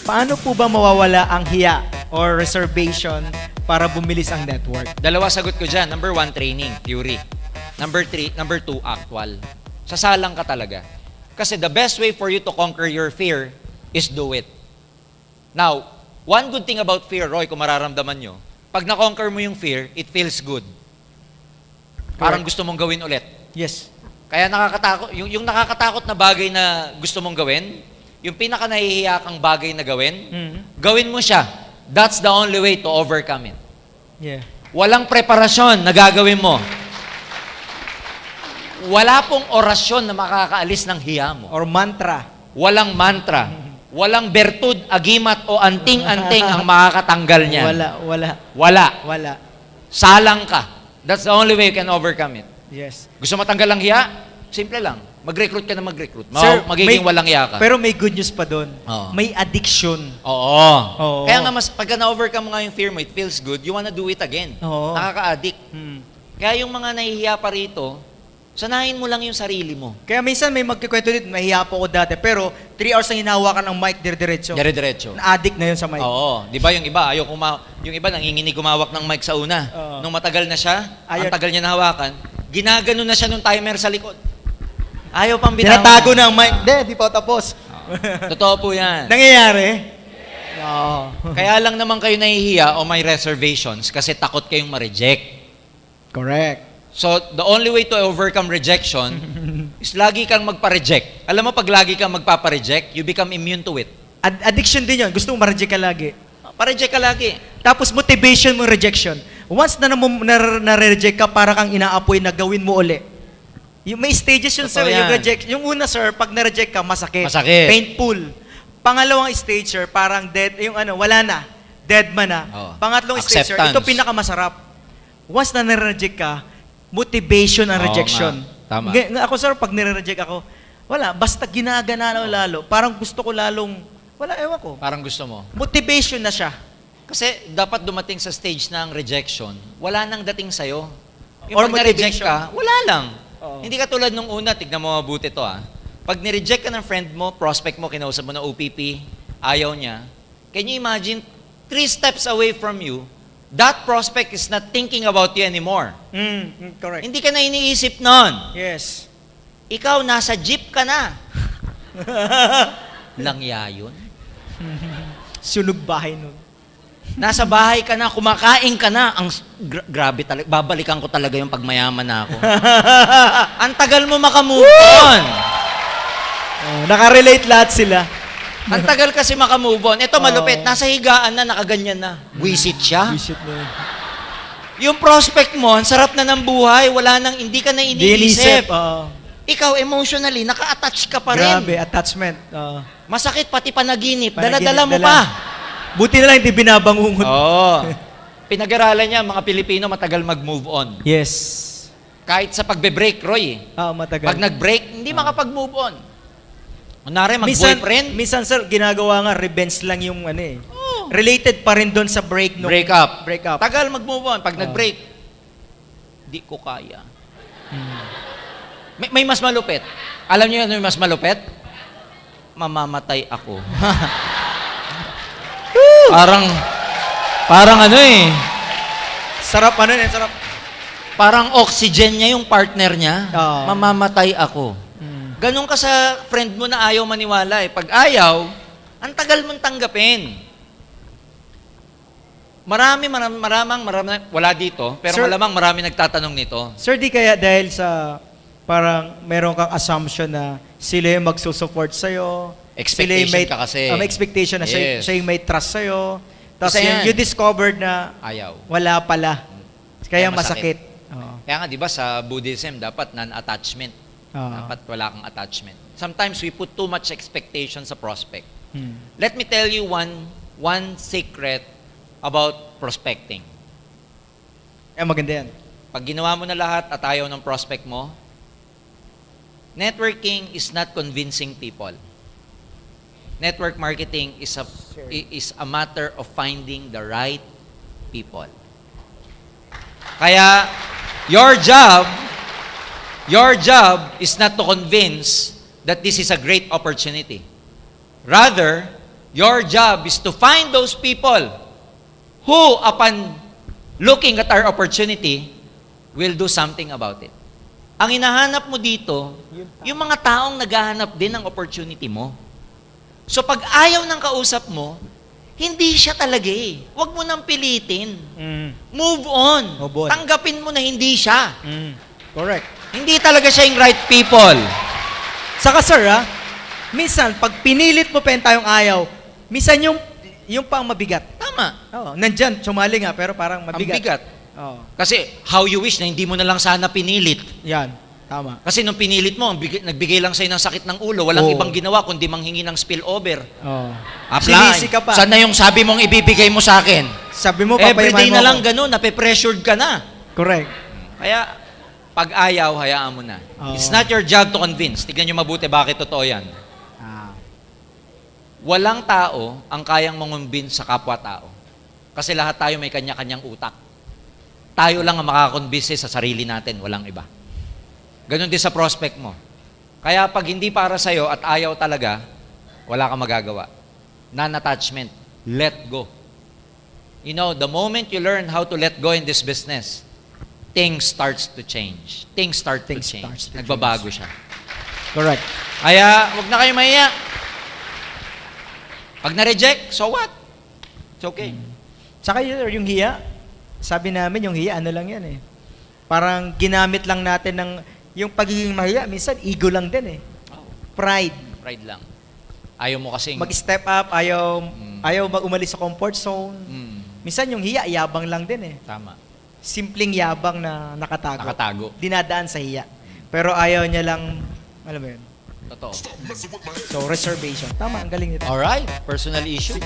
Paano po ba mawawala ang hiya or reservation para bumilis ang network? Dalawa sagot ko dyan. Number 1, training, theory. Number 2, actual. Sasalang ka talaga. Kasi the best way for you to conquer your fear is do it. Now, one good thing about fear, Roy, kung mararamdaman nyo, pag na-conquer mo yung fear, it feels good. Parang gusto mong gawin ulit. Yes. Kaya nakakatakot, yung nakakatakot na bagay na gusto mong gawin, yung pinaka nahihiya kang bagay na gawin, gawin mo siya. That's the only way to overcome it. Yeah. Walang preparasyon na gagawin mo. Wala pong orasyon na makakaalis ng hiya mo. Or mantra. Walang mantra. Walang bertud, agimat o anting-anting ang makakatanggal niyan. Wala. Salang ka. That's the only way you can overcome it. Yes. Gusto matanggal ang hiya? Simple lang. Mag-recruit ka na mag-recruit. Sir, Magiging walang hiya ka. Pero may good news pa doon. Oo. May addiction. Oo. Oo. Kaya nga pagka na-overcome mo nga yung fear mo, it feels good, you wanna do it again. Oo. Nakaka-addict. Kaya yung mga nahihiya pa rito, sanayin mo lang yung sarili mo. Kaya minsan may magkikwento dito, nahiya po ako dati, pero 3 hours na hinahawakan ng mic, dire-diretso. Dire-diretso. Na-addict na yun sa mic. Oo. Di ba yung iba, yung iba nanginginig kumawak ng mic sa una. Oo. Nung matagal na siya, Ayaw. ang tagal niya nahawakan, ginagano na siya nung timer sa likod. Ayaw pang bitawan. Tinatago na ang mic. Di pa tapos. Totoo po yan. Nangyayari? Oo. Kaya lang naman kayo nahihiya o may reservations kasi takot kayong ma-reject. Correct. So, the only way to overcome rejection is lagi kang magpa-reject. Alam mo, pag lagi kang magpapa-reject, you become immune to it. Addiction din yun. Gusto mo ma-reject ka lagi. Pa-reject ka lagi. Tapos motivation mo rejection. Once na na-reject ka, para kang inaapoy na gawin mo uli. May stages yun, Totoo sir. yan. Yung reject. Yung una, sir, pag na-reject ka, masakit. Masakit. Painful. Pangalawang stage, sir, parang dead, wala na. Dead man na. Oo. Pangatlong stage, sir, Acceptance. ito pinakamasarap. Once na na-reject ka, motivation ang Oo rejection. nga. Tama. Ako, sir, pag nire-reject ako, wala, basta ginagana lalo. Parang gusto ko lalong, wala, ewan ko. Parang gusto mo. Motivation na siya. Kasi dapat dumating sa stage ng rejection, wala nang dating sa'yo. Yung Or pag na-reject motivation. ka, wala lang. Oo. Hindi ka tulad nung una, tignan mo mabuti to Pag nireject ka ng friend mo, prospect mo, kinausap mo na OPP, ayaw niya, can you imagine, 3 steps away from you, that prospect is not thinking about you anymore. Correct. Hindi ka na iniisip nun. Yes. Ikaw, nasa jeep ka na. Langya yun. Sunog bahay nun. Nasa bahay ka na, kumakain ka na. Grabe talaga. Babalikan ko talaga yung pagmayaman na ako. Ang tagal mo makamove on. Nakarelate lahat sila. Ang tagal kasi makamove on. Ito malupit. Nasa higaan na, nakaganyan na. Wisit siya. Visit na yun. Yung prospect mo, ang sarap na ng buhay. Wala nang, hindi ka na iniisip. Ikaw, emotionally, naka-attach ka pa rin. Grabe, attachment. Masakit, pati panaginip. Panaginip, Dala-dala mo dala. pa. Buti na lang hindi binabangungot. Oo. Pinag-aralan niya, mga Pilipino, matagal mag-move on. Yes. Kahit sa pagbe-break, Roy. Matagal. Pag nag-break, hindi makapag-move on. Kunwari, mag-boyfriend. Minsan, sir, ginagawa nga, revenge lang yung Related pa rin doon sa break. Break up. Break up. Tagal mag-move on. Pag nag-break, di ko kaya. May mas malupit. Alam niyo ano yung mas malupit? Mamamatay ako. Parang ano Sarap sarap. Parang oxygen niya yung partner niya. Mamamatay ako. Ganon ka sa friend mo na ayaw maniwala Pag ayaw, ang tagal mong tanggapin. Marami, wala dito, pero Sir, malamang marami nagtatanong nito. Sir, di kaya dahil sa parang meron kang assumption na sila yung magsusupport sa'yo. Expectation sila yung ka kasi. May expectation na Yes. siya yung may trust sa'yo. Tapos Isa yan. you discovered na Ayaw. wala pala. Kaya Kaya masakit. Kaya nga, di ba, sa Buddhism, dapat non-attachment. Dapat wala kang attachment. Sometimes we put too much expectation sa prospect. Let me tell you one secret about prospecting. Maganda yan. Pag ginawa mo na lahat at ayaw ng prospect mo, networking is not convincing people. Network marketing is a matter of finding the right people. Kaya, your job is not to convince that this is a great opportunity. Rather, Your job is to find those people who, upon looking at our opportunity, will do something about it. Ang hinahanap mo dito, yung mga taong naghahanap din ng opportunity mo. So pag ayaw ng kausap mo, hindi siya talaga eh. Huwag mo nang pilitin. Move on. Move on. Tanggapin mo na hindi siya. Correct. Hindi talaga siya yung right people. Saka sir, minsan, pag pinilit mo pa yung tayong ayaw, minsan yung pang mabigat. Tama. Oo, nandyan, sumali nga, pero parang Ang mabigat. bigat. Oo, Kasi how you wish na hindi mo na lang sana pinilit. yan, tama. Kasi nung pinilit mo, nagbigay lang sa'yo ng sakit ng ulo, walang Oo. ibang ginawa kundi manghingi ng spillover. Oo. Apply. Sinisi ka pa. Saan na yung sabi mong ibibigay mo sa akin? Sabi mo, Everyday papayamain mo na lang ako. ganun, nape-pressured ka na. Correct. Kaya, pag ayaw, hayaan mo na. Oo. It's not your job to convince. Tignan nyo mabuti bakit totoo yan. Walang tao ang kayang mangumbins sa kapwa-tao. Kasi lahat tayo may kanya-kanyang utak. Tayo lang ang makakakonvince sa sarili natin, walang iba. Ganon din sa prospect mo. Kaya pag hindi para sa'yo at ayaw talaga, wala kang magagawa. Non-attachment. Let go. You know, the moment you learn how to let go in this business, things starts to change. Things start to Things change. starts to Nagbabago siya. Correct. Kaya, wag na kayo mahiya. Pag na-reject, so what? It's okay. Saka yung hiya, sabi namin yung hiya, ano lang yan eh. Parang ginamit lang natin ng, yung pagiging mahiya, minsan ego lang din eh. Oh, Pride. pride lang. Ayaw mo kasing... Mag-step up, ayaw umalis sa comfort zone. Minsan yung hiya, yabang lang din eh. Tama. Simpleng yabang na nakatago. Nakatago. Dinadaan sa hiya. Pero ayaw niya lang, alam mo yun. Totoo. So, reservation. Tama, ang galing nito. Alright, personal issue.